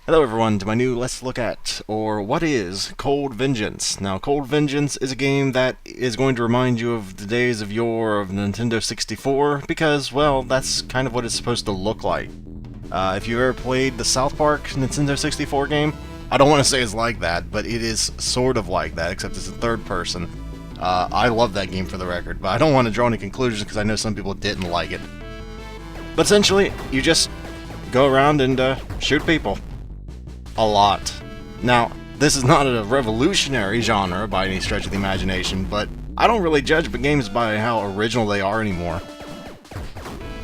Hello everyone to my new Let's Look At, or what is, Cold Vengeance. Now, Cold Vengeance is a game that is going to remind you of the days of yore of Nintendo 64, because, well, that's kind of what it's supposed to look like. If you've ever played the South Park Nintendo 64 game, I don't want to say it's like that, but it is sort of like that, except it's in third person. I love that game for the record, but I don't want to draw any conclusions because I know some people didn't like it. But essentially, you just go around and shoot people. A lot. Now, this is not a revolutionary genre by any stretch of the imagination, but I don't really judge games by how original they are anymore.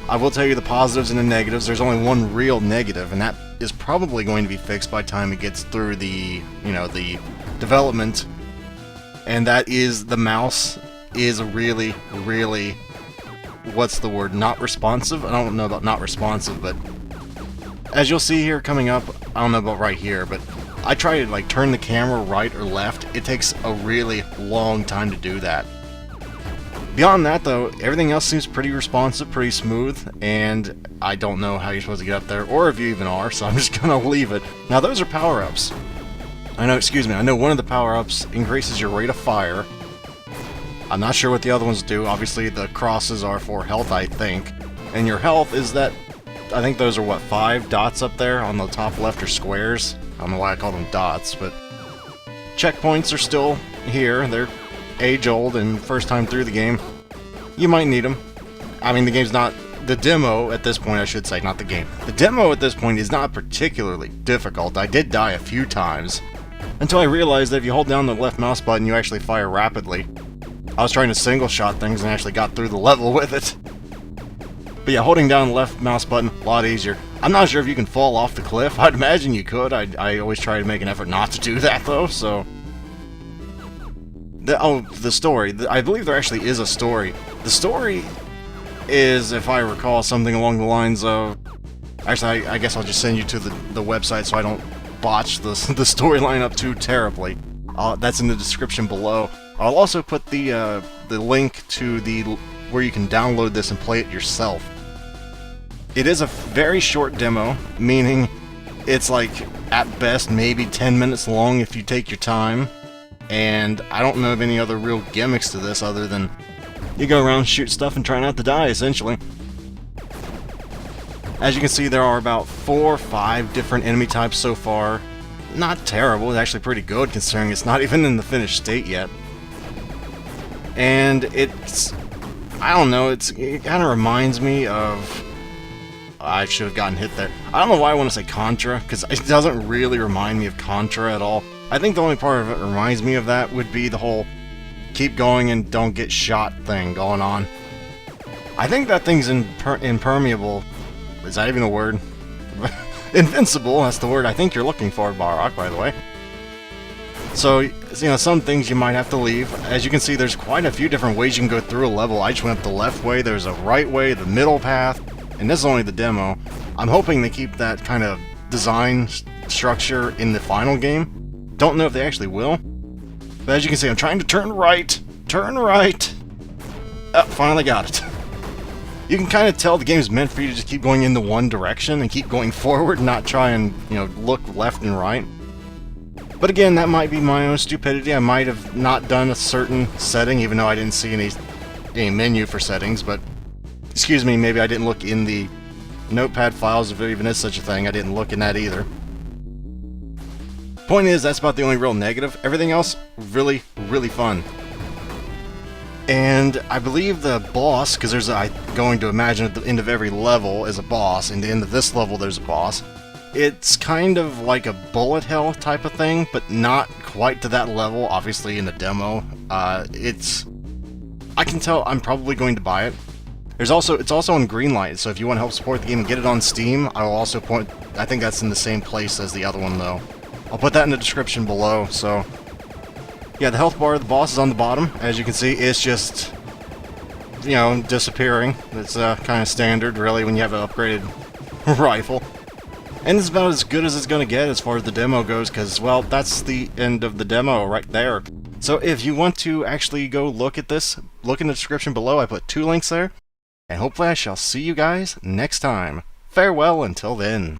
I will tell you the positives and the negatives. There's only one real negative, and that is probably going to be fixed by the time it gets through the development, and that is the mouse is really, what's the word, not responsive? I don't know about not responsive, but as you'll see here coming up, I don't know about right here, but I try to turn the camera right or left. It takes a really long time to do that. Beyond that though, everything else seems pretty responsive, pretty smooth, and I don't know how you're supposed to get up there, or if you even are, so I'm just gonna leave it. Now those are power-ups. I know one of the power-ups increases your rate of fire. I'm not sure what the other ones do. Obviously the crosses are for health, I think. And your health is that, I think those are, what, 5 dots up there on the top left are squares? I don't know why I call them dots, but checkpoints are still here. They're age-old and first time through the game. You might need them. I mean, the game's not... The demo, at this point, I should say, not the game. The demo, at this point, is not particularly difficult. I did die a few times, until I realized that if you hold down the left mouse button, you actually fire rapidly. I was trying to single-shot things and actually got through the level with it. But yeah, holding down the left mouse button, a lot easier. I'm not sure if you can fall off the cliff. I'd imagine you could. I always try to make an effort not to do that, though, so... The story. I believe there actually is a story. The story is, if I recall, something along the lines of... Actually, I guess I'll just send you to the website so I don't botch the storyline up too terribly. That's in the description below. I'll also put the link to where you can download this and play it yourself. It is a very short demo, meaning it's at best maybe 10 minutes long if you take your time, and I don't know of any other real gimmicks to this other than you go around, shoot stuff, and try not to die, essentially. As you can see, there are about 4 or 5 different enemy types so far. Not terrible, it's actually pretty good considering it's not even in the finished state yet. And it's... I don't know, it kind of reminds me of... I should have gotten hit there. I don't know why I want to say Contra, because it doesn't really remind me of Contra at all. I think the only part of it reminds me of that would be the whole keep going and don't get shot thing going on. I think that thing's impermeable. Is that even a word? Invincible, that's the word I think you're looking for, Barrock, by the way. So, some things you might have to leave. As you can see, there's quite a few different ways you can go through a level. I just went up the left way, there's a right way, the middle path, and this is only the demo. I'm hoping they keep that kind of design structure in the final game. Don't know if they actually will. But as you can see, I'm trying to turn right! Turn right! Oh, finally got it. You can kind of tell the game's meant for you to just keep going in the one direction and keep going forward, not try and, look left and right. But again, that might be my own stupidity. I might have not done a certain setting, even though I didn't see any menu for settings, but... Excuse me, maybe I didn't look in the notepad files, if there even is such a thing. I didn't look in that either. Point is, that's about the only real negative. Everything else, really fun. And I believe the boss, because I'm going to imagine at the end of every level is a boss, and at the end of this level there's a boss. It's kind of like a bullet hell type of thing, but not quite to that level, obviously, in the demo. I can tell I'm probably going to buy it. It's also on Greenlight, so if you want to help support the game and get it on Steam, I will also I think that's in the same place as the other one, though. I'll put that in the description below, so... Yeah, the health bar of the boss is on the bottom. As you can see, it's just, disappearing. It's kind of standard, really, when you have an upgraded rifle. And it's about as good as it's going to get as far as the demo goes, because, well, that's the end of the demo right there. So if you want to actually go look at this, look in the description below. I put 2 links there. And hopefully I shall see you guys next time. Farewell until then.